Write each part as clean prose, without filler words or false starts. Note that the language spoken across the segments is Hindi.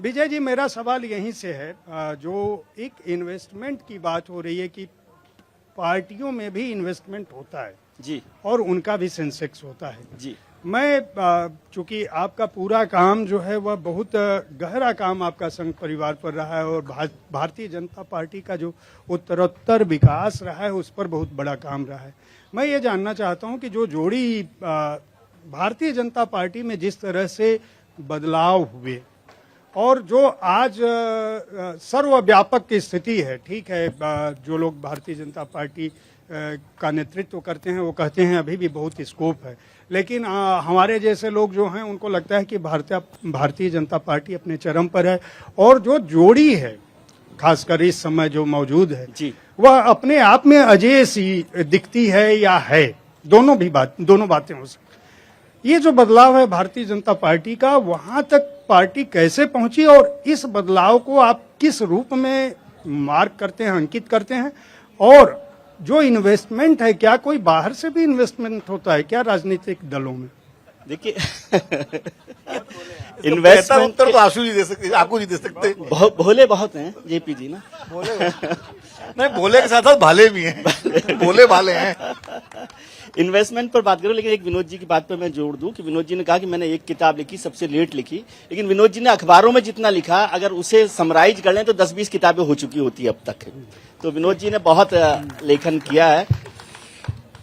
विजय जी, मेरा सवाल यहीं से है, जो एक इन्वेस्टमेंट की बात हो रही है कि पार्टियों में भी इन्वेस्टमेंट होता है जी और उनका भी सेंसेक्स होता है जी। मैं चूंकि आपका पूरा काम जो है वह बहुत गहरा काम आपका संघ परिवार पर रहा है और भारतीय जनता पार्टी का जो उत्तरोत्तर विकास रहा है उस पर बहुत बड़ा काम रहा है। मैं ये जानना चाहता हूं कि जो जोड़ी भारतीय जनता पार्टी में जिस तरह से बदलाव हुए और जो आज सर्वव्यापक की स्थिति है, ठीक है, जो लोग भारतीय जनता पार्टी का नेतृत्व करते हैं वो कहते हैं अभी भी बहुत स्कोप है, लेकिन हमारे जैसे लोग जो हैं उनको लगता है कि भारतीय जनता पार्टी अपने चरम पर है और जो जोड़ी है खासकर इस समय जो मौजूद है जी, वह अपने आप में अजेय सी दिखती है या है, दोनों बातें हो सकती। ये जो बदलाव है भारतीय जनता पार्टी का, वहां तक पार्टी कैसे पहुंची और इस बदलाव को आप किस रूप में मार्क करते हैं, अंकित करते हैं? और जो इन्वेस्टमेंट है, क्या कोई बाहर से भी इन्वेस्टमेंट होता है क्या राजनीतिक दलों में? देखिए इन्वेस्टमेंट उत्तर तो आशु जी दे सकते, आपको नहीं दे सकते। भोले बहुत हैं जेपी जी ना। भोले नहीं, भोले के साथ साथ भाले भी हैं, भोले भाले हैं। इन्वेस्टमेंट पर बात करो, लेकिन एक विनोद जी की बात पर मैं जोड़ दूं कि विनोद जी ने कहा कि मैंने एक किताब लिखी, सबसे लेट लिखी, लेकिन विनोद जी ने अखबारों में जितना लिखा अगर उसे समराइज कर लें तो 10-20 किताबें हो चुकी होती अब तक। तो विनोद जी ने बहुत लेखन किया है।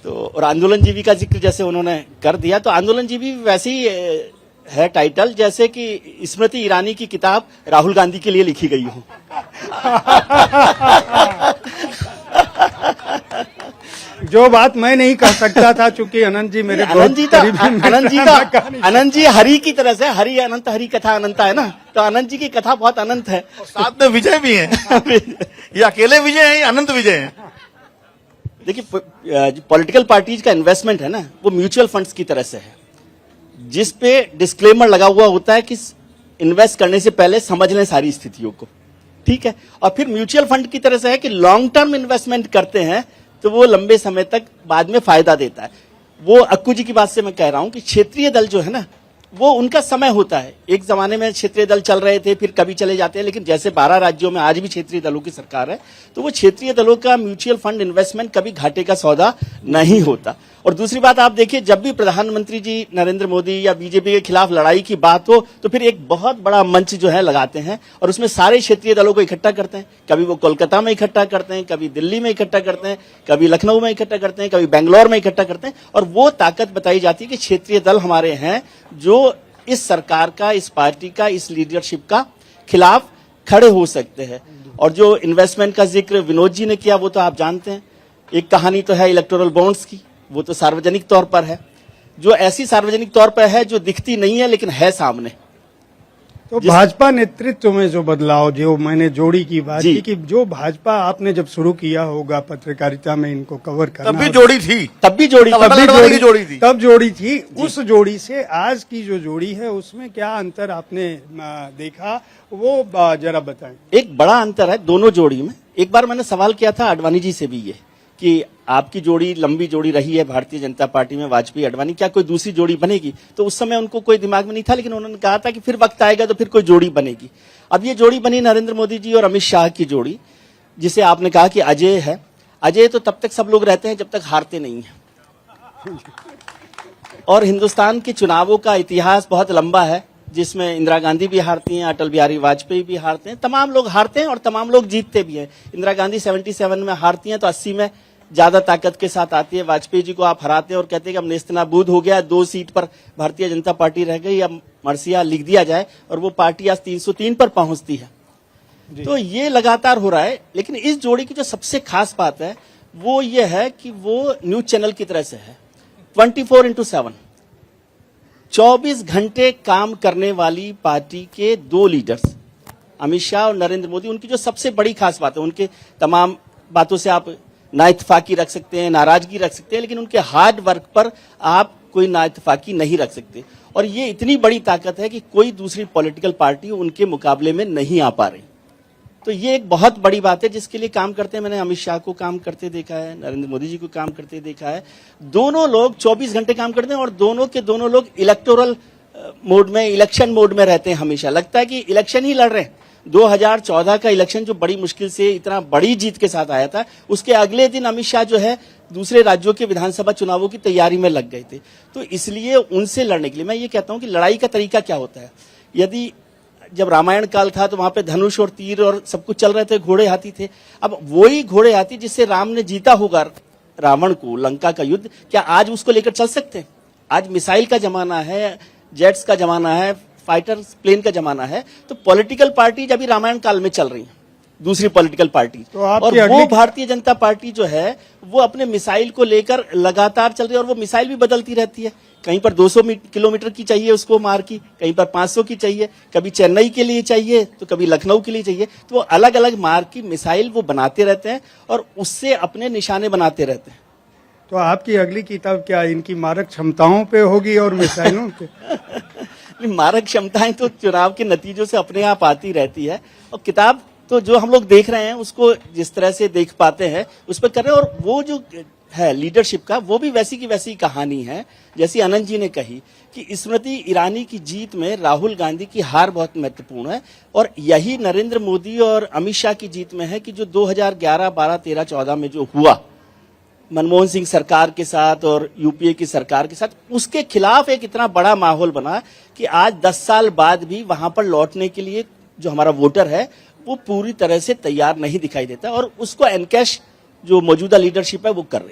तो और आंदोलन जीवी का जिक्र जैसे उन्होंने कर दिया, तो आंदोलन जीवी वैसे ही है टाइटल जैसे कि स्मृति ईरानी की किताब राहुल गांधी के लिए लिखी गई हो। जो बात मैं नहीं कह सकता था, चूंकि अनंत जी मेरे अनंत जी हरि की तरह से, हरि अनंत, हरि कथा अनंत है ना, तो अनंत जी की कथा बहुत अनंत है। साथ में विजय भी है। ये अकेले विजय है या अनंत विजय है? देखिए पॉलिटिकल पार्टीज का इन्वेस्टमेंट है ना, वो म्यूचुअल फंड्स की तरह से है, जिस पे डिस्क्लेमर लगा हुआ होता है कि इन्वेस्ट करने से पहले समझ लें सारी स्थितियों को, ठीक है। और फिर म्यूचुअल फंड की तरह से है कि लॉन्ग टर्म इन्वेस्टमेंट करते हैं तो वो लंबे समय तक बाद में फायदा देता है। वो अक्कू जी की बात से मैं कह रहा हूं कि क्षेत्रीय दल जो है ना, वो उनका समय होता है। एक जमाने में क्षेत्रीय दल चल रहे थे, फिर कभी चले जाते हैं, लेकिन जैसे 12 राज्यों में आज भी क्षेत्रीय दलों की सरकार है, तो वो क्षेत्रीय दलों का म्यूचुअल फंड इन्वेस्टमेंट कभी घाटे का सौदा नहीं होता। और दूसरी बात आप देखिए, जब भी प्रधानमंत्री जी नरेंद्र मोदी या बीजेपी के खिलाफ लड़ाई की बात हो तो फिर एक बहुत बड़ा मंच जो है लगाते हैं और उसमें सारे क्षेत्रीय दलों को इकट्ठा करते हैं। कभी वो कोलकाता में इकट्ठा करते हैं, कभी दिल्ली में इकट्ठा करते हैं, कभी लखनऊ में इकट्ठा करते हैं, कभी बेंगलोर में इकट्ठा करते हैं, और वो ताकत बताई जाती है कि क्षेत्रीय दल हमारे हैं जो इस सरकार का, इस पार्टी का, इस लीडरशिप का खिलाफ खड़े हो सकते हैं। और जो इन्वेस्टमेंट का जिक्र विनोद जी ने किया वो तो आप जानते हैं। एक कहानी तो है इलेक्टोरल बॉन्ड्स की, वो तो सार्वजनिक तौर पर है, जो ऐसी सार्वजनिक तौर पर है जो दिखती नहीं है लेकिन है सामने। तो भाजपा नेतृत्व में जो बदलाव, जो मैंने जोड़ी की बात की कि जो भाजपा आपने जब शुरू किया होगा पत्रकारिता में इनको कवर करना, तब भी जोड़ी थी, तब जोड़ी थी। उस जोड़ी से आज की जो जोड़ी है उसमें क्या अंतर आपने देखा, वो जरा बताएं। एक बड़ा अंतर है दोनों जोड़ी में। एक बार मैंने सवाल किया था आडवाणी जी से भी ये कि आपकी जोड़ी लंबी जोड़ी रही है भारतीय जनता पार्टी में, वाजपेयी आडवाणी, क्या कोई दूसरी जोड़ी बनेगी? तो उस समय उनको कोई दिमाग में नहीं था, लेकिन उन्होंने कहा था कि फिर वक्त आएगा तो फिर कोई जोड़ी बनेगी। अब ये जोड़ी बनी नरेंद्र मोदी जी और अमित शाह की जोड़ी, जिसे आपने कहा कि अजय है। अजय तो तब तक सब लोग रहते हैं जब तक हारते नहीं है। और हिंदुस्तान के चुनावों का इतिहास बहुत लंबा है, जिसमें इंदिरा गांधी भी हारती हैं, अटल बिहारी वाजपेयी भी हारते हैं, तमाम लोग हारते हैं और तमाम लोग जीतते भी हैं। इंदिरा गांधी 77 में हारती हैं तो 80 में ज्यादा ताकत के साथ आती है। वाजपेयी जी को आप हराते हैं और कहते हैं कि अब नेस्तनाबूद हो गया, 2 सीट पर भारतीय जनता पार्टी रह गई, अब मर्सिया लिख दिया जाए, और वो पार्टी आज 303 पर पहुंचती है। तो ये लगातार हो रहा है। लेकिन इस जोड़ी की जो सबसे खास बात है वो ये है कि वो न्यूज चैनल की तरह से है, 24/7, 24 घंटे काम करने वाली पार्टी के 2 लीडर्स अमित शाह और नरेंद्र मोदी। उनकी जो सबसे बड़ी खास बात है, उनके तमाम बातों से आप ना इत्तेफाकी रख सकते हैं, नाराजगी रख सकते हैं, लेकिन उनके हार्ड वर्क पर आप कोई ना इत्तेफाकी नहीं रख सकते। और ये इतनी बड़ी ताकत है कि कोई दूसरी पॉलिटिकल पार्टी उनके मुकाबले में नहीं आ पा रही। तो ये एक बहुत बड़ी बात है जिसके लिए काम करते हैं। मैंने अमित शाह को काम करते देखा है, नरेंद्र मोदी जी को काम करते देखा है। दोनों लोग 24 घंटे काम करते हैं और दोनों के दोनों लोग इलेक्टोरल मोड में, इलेक्शन मोड में रहते हैं हमेशा। लगता है कि इलेक्शन ही लड़ रहे हैं। 2014 का इलेक्शन जो बड़ी मुश्किल से इतना बड़ी जीत के साथ आया था, उसके अगले दिन अमित शाह जो है दूसरे राज्यों के विधानसभा चुनावों की तैयारी में लग गए थे। तो इसलिए उनसे लड़ने के लिए मैं ये कहता हूं कि लड़ाई का तरीका क्या होता है। यदि जब रामायण काल था तो वहां पे धनुष और तीर और सब कुछ चल रहे थे, घोड़े हाथी थे। अब वही घोड़े हाथी जिससे राम ने जीता होगा रावण को, लंका का युद्ध, क्या आज उसको लेकर चल सकते हैं? आज मिसाइल का जमाना है, जेट्स का जमाना है, फाइटर प्लेन का जमाना है। तो पॉलिटिकल पार्टी अभी रामायण काल में चल रही है, दूसरी पॉलिटिकल पार्टी। तो आपकी और वो अगली- भारतीय जनता पार्टी जो है वो अपने मिसाइल को लेकर लगातार चल रही है, और वो मिसाइल भी बदलती रहती है। कहीं पर 200 किलोमीटर की चाहिए उसको मार की, कहीं पर 500 की चाहिए, कभी चेन्नई के लिए चाहिए तो कभी लखनऊ के लिए चाहिए। तो वो अलग अलग मार्क की मिसाइल वो बनाते रहते हैं और उससे अपने निशाने बनाते रहते हैं। तो आपकी अगली किताब क्या इनकी मारक क्षमताओं पे होगी और मिसाइलों पे? मारक क्षमताएं तो चुनाव के नतीजों से अपने आप आती रहती है, और किताब तो जो हम लोग देख रहे हैं उसको जिस तरह से देख पाते हैं उस पर कर रहे हैं। और वो जो है लीडरशिप का, वो भी वैसी की वैसी कहानी है जैसी अनंत जी ने कही कि स्मृति ईरानी की जीत में राहुल गांधी की हार बहुत महत्वपूर्ण है, और यही नरेंद्र मोदी और अमित शाह की जीत में है कि जो 2011, 12, 13, 14 में जो हुआ मनमोहन सिंह सरकार के साथ और यूपीए की सरकार के साथ, उसके खिलाफ एक इतना बड़ा माहौल बना कि आज 10 साल बाद भी वहां पर लौटने के लिए जो हमारा वोटर है वो पूरी तरह से तैयार नहीं दिखाई देता, और उसको एनकैश जो मौजूदा लीडरशिप है वो कर रही है।